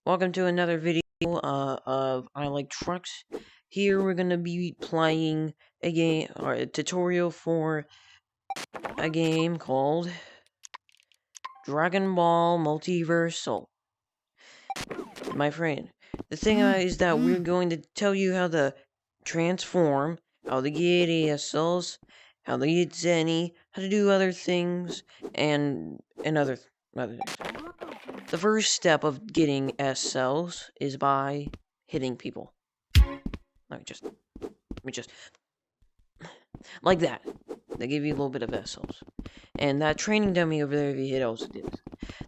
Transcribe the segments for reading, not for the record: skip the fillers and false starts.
Welcome to another video of I Like Trucks. Here we're gonna be playing a game or a tutorial for a game called Dragon Ball Multiversal. My friend, the thing is that we're going to tell you how to transform, how to get ASLs, how to get Zenny, how to do other things, and other things. The first step of getting S cells is by hitting people. Let me just, like that. They give you a little bit of S cells. And that training dummy over there, if you hit, also did this.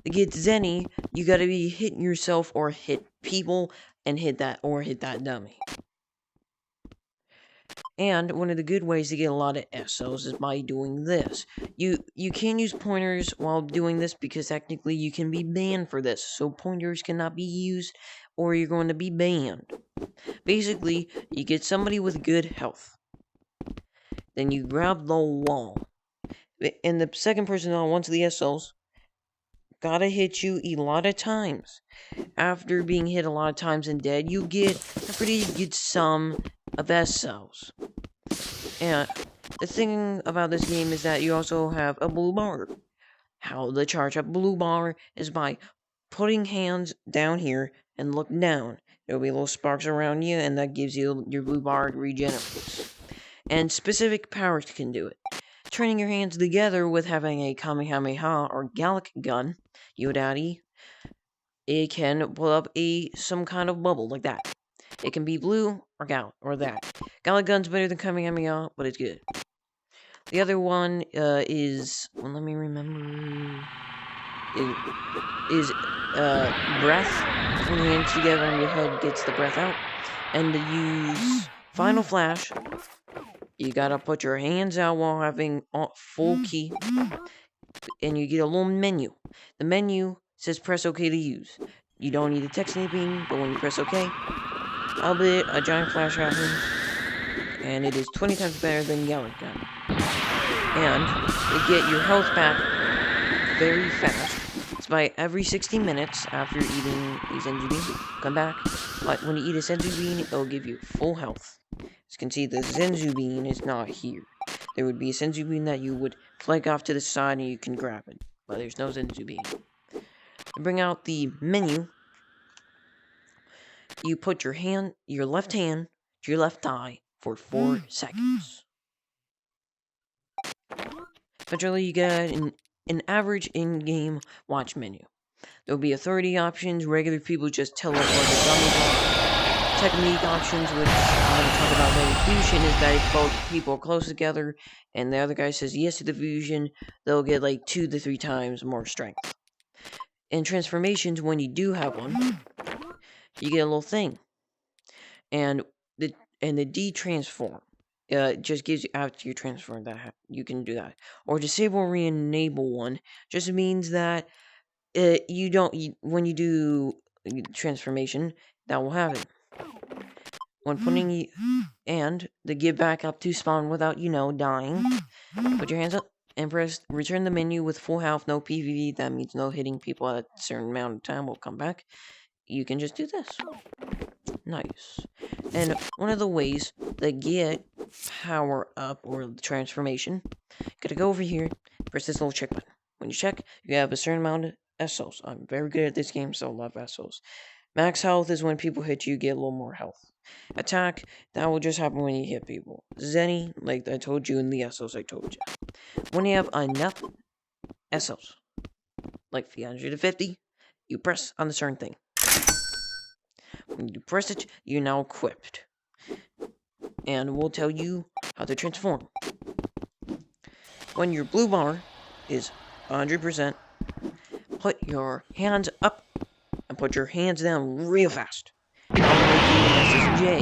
To get Zenny, you gotta be hitting yourself or hit people and hit that dummy. And one of the good ways to get a lot of S cells is by doing this. You can't use pointers while doing this because technically you can be banned for this. So pointers cannot be used or you're going to be banned. Basically, you get somebody with good health. Then you grab the wall. And the second person that wants the S cells gotta hit you a lot of times. After being hit a lot of times and dead, you get a pretty good sum of S cells. And the thing about this game is that you also have a blue bar. How to charge up blue bar is by putting hands down here and look down. There'll be little sparks around you, and that gives you your blue bar regenerates. And specific powers can do it. Training your hands together with having a Kamehameha or Gallic gun, Yodaddy, it can pull up some kind of bubble like that. It can be blue or Gal or that. Gallic gun's better than Kamehameha, but it's good. The other one is, well, let me remember, is breath. When your hands together on your head gets the breath out. And to use Final Flash, you gotta put your hands out while having full key, and you get a little menu. The menu says press OK to use. You don't need to text anything, but when you press OK, a giant flash happens, and it is 20 times better than Gallic gun. And you get your health back very fast. It's by every 60 minutes after eating a senzu bean. Come back. But when you eat a senzu bean, it'll give you full health. As you can see, the senzu bean is not here. There would be a senzu bean that you would flag off to the side and you can grab it. But there's no senzu bean. To bring out the menu, you put your left hand to your left thigh for 4 seconds. Eventually, you get an average in-game watch menu. There'll be authority options, regular people just teleport the zombie block. Technique options, which I'm going to talk about later. Fusion is that if both people are close together and the other guy says yes to the fusion, they'll get like 2 to 3 times more strength. And transformations, when you do have one, you get a little thing. And the de-transform. Just gives you after you transform that you can do that, or disable or re-enable one just means that when you do transformation that will happen when putting and the get back up to spawn without dying. Put your hands up and press return the menu with full health, no PvP. That means no hitting people at a certain amount of time will come back. You can just do this. Nice. And one of the ways to get power up or transformation, you gotta go over here, press this little check button. When you check, you have a certain amount of SOs. I'm very good at this game, so I love SOs. Max health is when people hit you, get a little more health. Attack, that will just happen when you hit people. Zenny, like I told you in the SOs I told you. When you have enough SOs, like 350, you press on the certain thing. When you press it, you're now equipped. And we'll tell you how to transform. When your blue bar is 100%, put your hands up and put your hands down real fast. SSJ.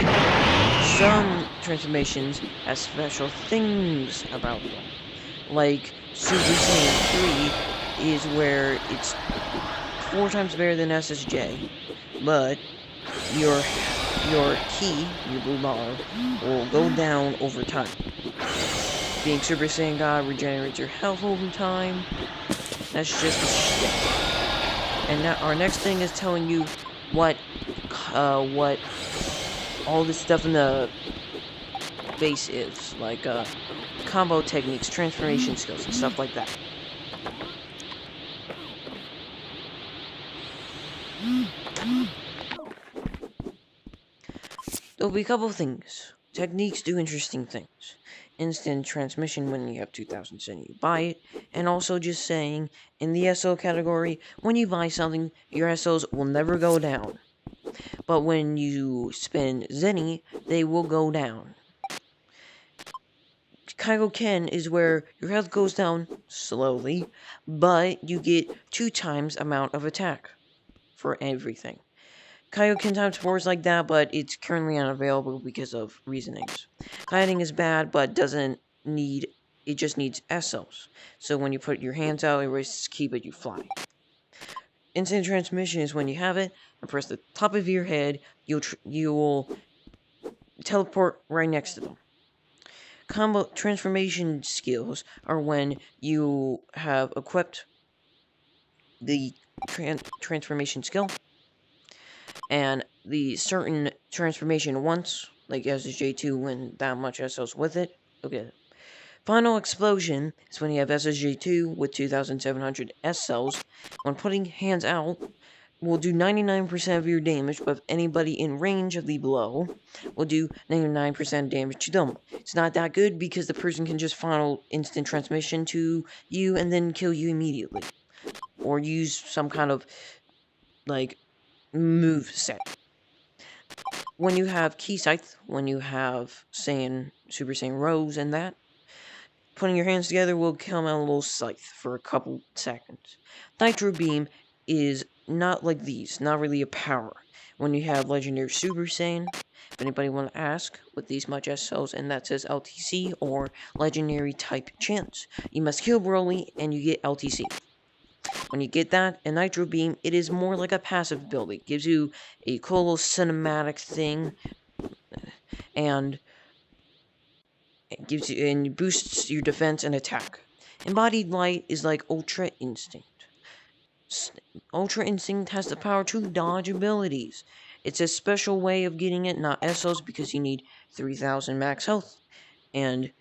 Some transformations have special things about them. Like Super Saiyan 3 is where it's 4 times better than SSJ, but your key, your blue bar, will go down over time. Being Super Saiyan God regenerates your health over time. That's just a shit. And now our next thing is telling you what all this stuff in the base is, like combo techniques, transformation skills, and stuff like that. There'll be a couple things. Techniques do interesting things. Instant transmission when you have 2,000 and you buy it. And also just saying, in the SO category, when you buy something, your SOs will never go down. But when you spend Zenny, they will go down. Kaioken is where your health goes down slowly, but you get 2 times amount of attack for everything. Kaioken times 4 is like that, but it's currently unavailable because of reasonings. Kiting is bad, but doesn't need, it just needs SOs. So when you put your hands out, it risks keep it, you fly. Instant transmission is when you have it, and press the top of your head, you'll teleport right next to them. Combo transformation skills are when you have equipped the transformation skill, and the certain transformation once, like SSJ2 when that much SOs with it, okay. Final explosion is when you have SSJ2 with 2,700 S cells. When putting hands out, will do 99% of your damage, but if anybody in range of the blow will do 99% damage to them. It's not that good because the person can just final instant transmission to you and then kill you immediately. Or use some kind of, like, move set. When you have Key Scythe, when you have Super Saiyan Rose and that, putting your hands together will come out a little scythe for a couple seconds. Nitro Beam is not like these, not really a power. When you have Legendary Super Saiyan, if anybody want to ask, with these much SOs, and that says LTC or Legendary Type Chance, you must kill Broly and you get LTC. When you get that, in Nitro Beam, it is more like a passive ability. It gives you a cool little cinematic thing, and it gives you and boosts your defense and attack. Embodied Light is like Ultra Instinct. Ultra Instinct has the power to dodge abilities. It's a special way of getting it, not SOs, because you need 3,000 max health and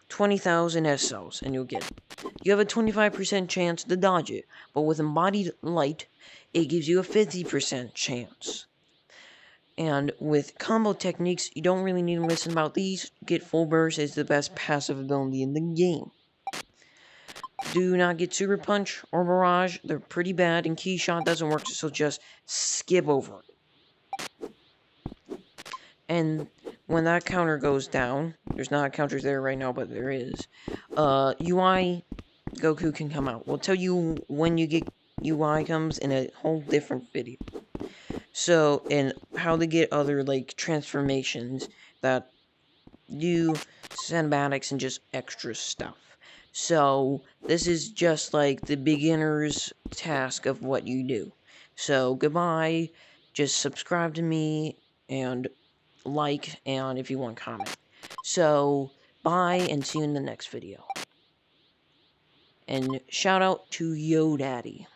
20,000 SOs, and you'll get it. You have a 25% chance to dodge it, but with Embodied Light, it gives you a 50% chance. And with combo techniques, you don't really need to listen about these. Get Full Burst is the best passive ability in the game. Do not get Super Punch or Barrage. They're pretty bad, and Key Shot doesn't work, so just skip over it. And when that counter goes down, there's not a counter there right now, but there is. UI Goku can come out. We'll tell you when you get UI comes in a whole different video. So, and how to get other, like, transformations that do cinematics and just extra stuff. So, this is just, like, the beginner's task of what you do. So, goodbye. Just subscribe to me, and like, and if you want, comment. So, bye, and see you in the next video. And shout out to Yo Daddy.